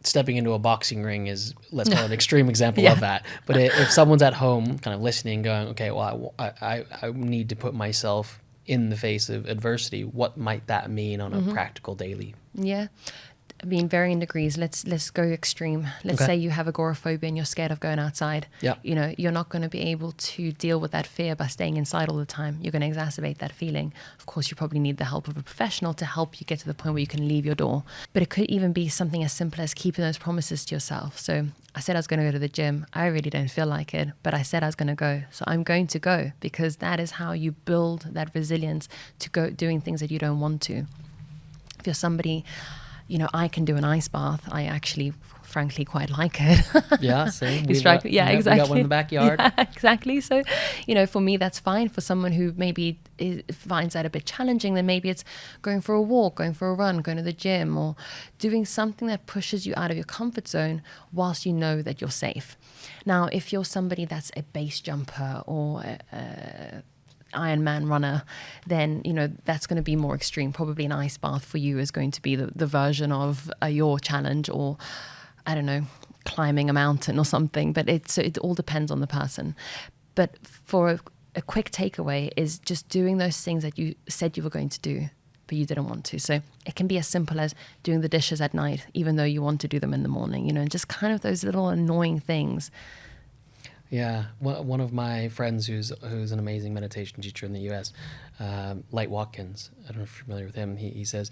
stepping into a boxing ring is, let's call it an extreme example of that. But if someone's at home kind of listening, going, okay, well, I need to put myself in the face of adversity, what might that mean on a practical daily? Yeah. Varying degrees. Let's go extreme. Let's say you have agoraphobia and you're scared of going outside. Yeah. You're not going to be able to deal with that fear by staying inside all the time. You're going to exacerbate that feeling. Of course, you probably need the help of a professional to help you get to the point where you can leave your door. But it could even be something as simple as keeping those promises to yourself. So I said I was going to go to the gym. I really don't feel like it, but I said I was going to go. So I'm going to go, because that is how you build that resilience to go doing things that you don't want to. If you're somebody, I can do an ice bath. I actually, frankly, quite like it. Yeah, same. Exactly. We got one in the backyard. Yeah, exactly. So, for me, that's fine. For someone who maybe finds that a bit challenging, then maybe it's going for a walk, going for a run, going to the gym, or doing something that pushes you out of your comfort zone whilst you know that you're safe. Now, if you're somebody that's a base jumper or Ironman runner, then that's going to be more extreme. Probably an ice bath for you is going to be the version of your challenge, or I don't know, climbing a mountain or something. But it all depends on the person. But for a quick takeaway is just doing those things that you said you were going to do, but you didn't want to. So it can be as simple as doing the dishes at night, even though you want to do them in the morning. And just kind of those little annoying things. Yeah, one of my friends who's an amazing meditation teacher in the U.S., Light Watkins, I don't know if you're familiar with him, he says,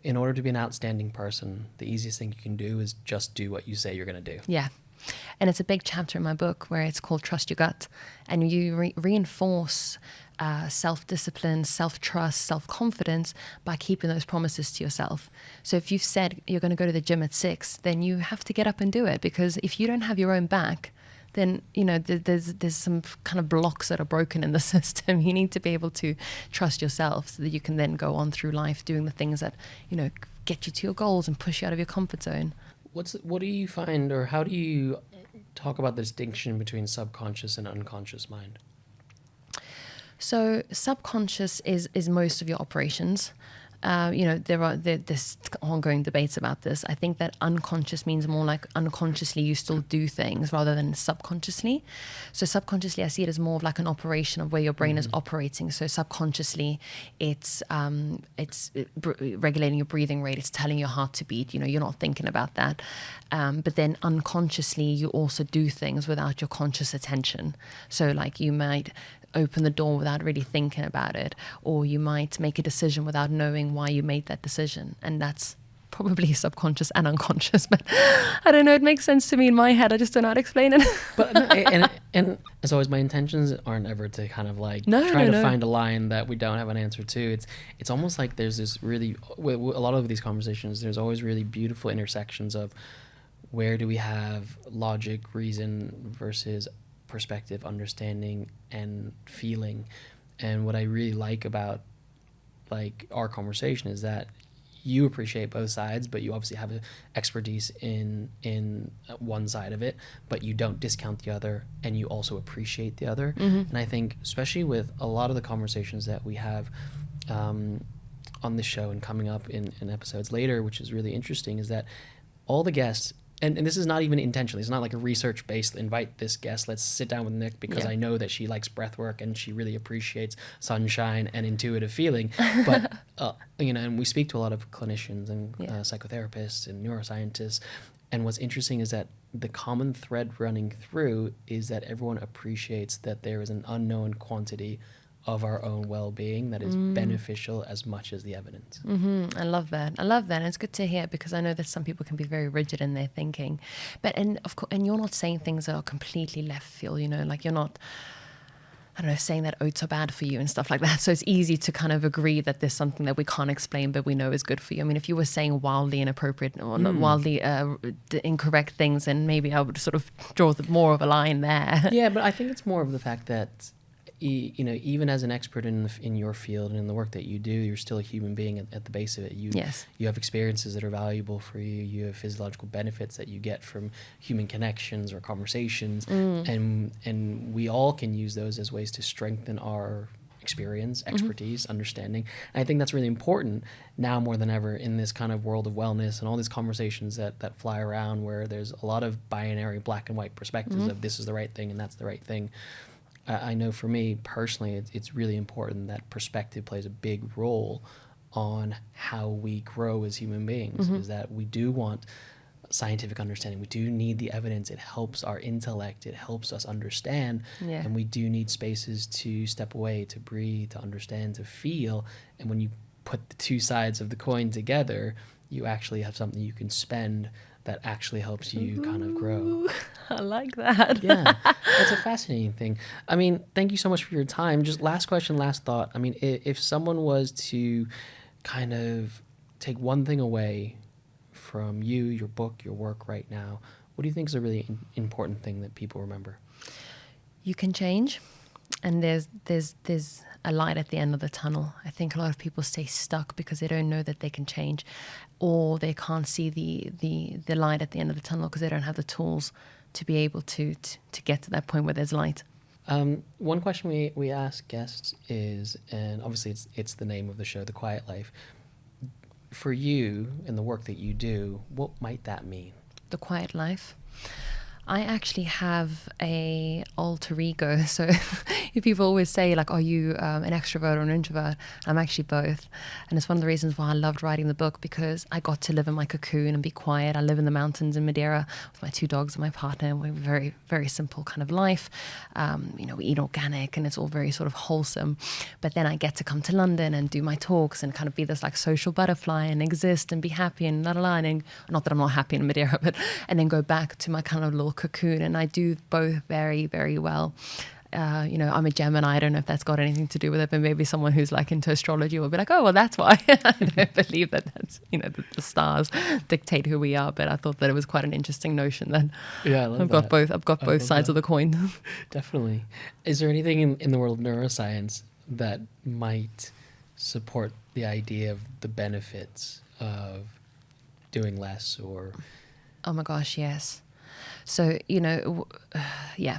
in order to be an outstanding person, the easiest thing you can do is just do what you say you're going to do. Yeah. And it's a big chapter in my book where it's called Trust Your Gut. And you reinforce self-discipline, self-trust, self-confidence by keeping those promises to yourself. So if you've said you're going to go to the gym at 6, then you have to get up and do it, because if you don't have your own back, then there's some kind of blocks that are broken in the system. You need to be able to trust yourself so that you can then go on through life doing the things that get you to your goals and push you out of your comfort zone. What do you find, or how do you talk about the distinction between subconscious and unconscious mind? So subconscious is most of your operations. There's ongoing debates about this. I think that unconscious means more like unconsciously you still do things rather than subconsciously. So subconsciously, I see it as more of like an operation of where your brain is operating. So subconsciously, it's regulating your breathing rate. It's telling your heart to beat. You're not thinking about that. But then unconsciously, you also do things without your conscious attention. So like you might open the door without really thinking about it, or you might make a decision without knowing why you made that decision, and that's probably subconscious and unconscious, but I don't know, it makes sense to me in my head. I just don't know how to explain it. But and as always, my intentions aren't ever to kind of like try to find a line that we don't have an answer to. It's almost like there's this really, with a lot of these conversations, there's always really beautiful intersections of where do we have logic, reason versus perspective, understanding, and feeling. And what I really like about like our conversation is that you appreciate both sides, but you obviously have expertise in one side of it, but you don't discount the other, and you also appreciate the other. And I think especially with a lot of the conversations that we have on the show and coming up in episodes later, which is really interesting, is that all the guests, and this is not even intentionally, it's not like a research-based, invite this guest, let's sit down with Nick because I know that she likes breath work and she really appreciates sunshine and intuitive feeling. But, and we speak to a lot of clinicians and psychotherapists and neuroscientists. And what's interesting is that the common thread running through is that everyone appreciates that there is an unknown quantity of our own well-being that is beneficial as much as the evidence. I love that. And it's good to hear, because I know that some people can be very rigid in their thinking. But and of course, and you're not saying things that are completely left field. Like you're not, I don't know, saying that oats are bad for you and stuff like that. So it's easy to kind of agree that there's something that we can't explain, but we know is good for you. I mean, if you were saying wildly inappropriate or not wildly incorrect things, then maybe I would sort of draw more of a line there. Yeah, but I think it's more of the fact that even as an expert in your field and in the work that you do, you're still a human being at the base of it. You have experiences that are valuable for you. You have physiological benefits that you get from human connections or conversations, and we all can use those as ways to strengthen our experience, expertise, understanding. And I think that's really important now more than ever in this kind of world of wellness and all these conversations that fly around where there's a lot of binary black and white perspectives of this is the right thing and that's the right thing. I know for me personally, it's really important that perspective plays a big role on how we grow as human beings, is that we do want scientific understanding. We do need the evidence. It helps our intellect. It helps us understand. And we do need spaces to step away, to breathe, to understand, to feel. And when you put the two sides of the coin together, you actually have something you can spend that actually helps you kind of grow. I like that. Yeah, that's a fascinating thing. I mean, thank you so much for your time. Just last question, last thought. I mean, if someone was to kind of take one thing away from you, your book, your work right now, what do you think is a really important thing that people remember? You can change, and there's a light at the end of the tunnel. I think a lot of people stay stuck because they don't know that they can change, or they can't see the light at the end of the tunnel because they don't have the tools to be able to get to that point where there's light. One question we ask guests is, and obviously it's the name of the show, The Quiet Life. For you and the work that you do, what might that mean? The quiet life. I actually have a alter ego. So if people always say, like, are you an extrovert or an introvert? I'm actually both. And it's one of the reasons why I loved writing the book, because I got to live in my cocoon and be quiet. I live in the mountains in Madeira with my 2 dogs and my partner. And we have a very, very simple kind of life. We eat organic and it's all very sort of wholesome. But then I get to come to London and do my talks and kind of be this like social butterfly and exist and be happy and la la la. And not that I'm not happy in Madeira, but and then go back to my kind of little cocoon, and I do both very, very well. I'm a Gemini. I don't know if that's got anything to do with it, but maybe someone who's like into astrology will be like, oh, well, that's why. I don't believe that's, the stars dictate who we are, but I thought that it was quite an interesting notion that I've got both sides of the coin. Definitely. Is there anything in the world of neuroscience that might support the idea of the benefits of doing less or... Oh my gosh, yes. So,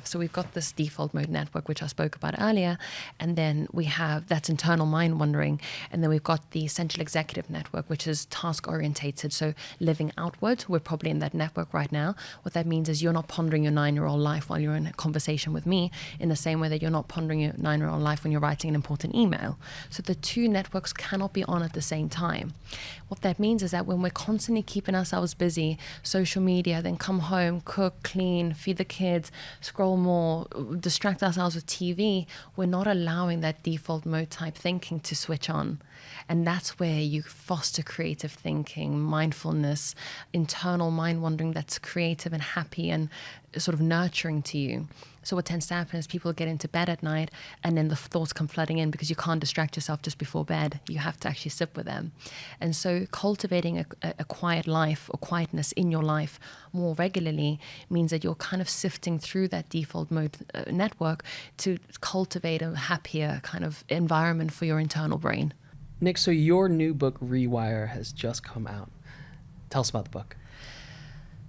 so we've got this default mode network, which I spoke about earlier, and then we have that's internal mind wandering, and then we've got the central executive network, which is task orientated, so living outward. We're probably in that network right now. What that means is you're not pondering your 9-year-old life while you're in a conversation with me, in the same way that you're not pondering your 9-year-old life when you're writing an important email. So the two networks cannot be on at the same time. What that means is that when we're constantly keeping ourselves busy, social media, then come home, home, cook, clean, feed the kids, scroll more, distract ourselves with TV, we're not allowing that default mode type thinking to switch on. And that's where you foster creative thinking, mindfulness, internal mind wandering that's creative and happy and sort of nurturing to you. So what tends to happen is people get into bed at night and then the thoughts come flooding in because you can't distract yourself just before bed. You have to actually sit with them. And so cultivating a quiet life or quietness in your life more regularly means that you're kind of sifting through that default mode network to cultivate a happier kind of environment for your internal brain. Nick, so your new book, Rewire, has just come out. Tell us about the book.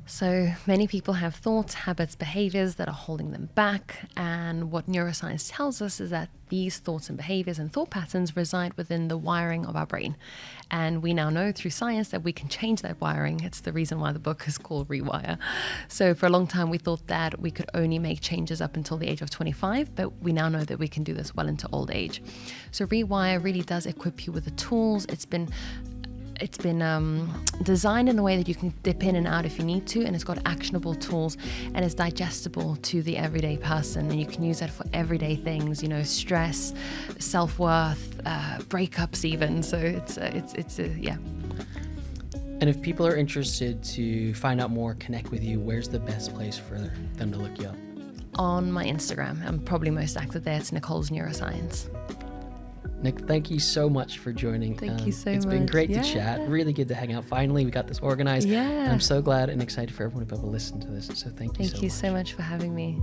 So many people have thoughts, habits, behaviors that are holding them back. And what neuroscience tells us is that these thoughts and behaviors and thought patterns reside within the wiring of our brain. And we now know through science that we can change that wiring. It's the reason why the book is called Rewire. So for a long time, we thought that we could only make changes up until the age of 25, but we now know that we can do this well into old age. So Rewire really does equip you with the tools. It's been designed in a way that you can dip in and out if you need to, and it's got actionable tools and it's digestible to the everyday person, and you can use that for everyday things, stress, self-worth, breakups even. So it's yeah. And if people are interested to find out more, connect with you, where's the best place for them to look you up? On my Instagram. I'm probably most active there. It's Nicole's Neuroscience. Nick, thank you so much for joining. Thank you so much. It's been great to chat. Really good to hang out. Finally, we got this organized. Yeah. And I'm so glad and excited for everyone to be able to listen to this. So thank you so much. Thank you so much for having me.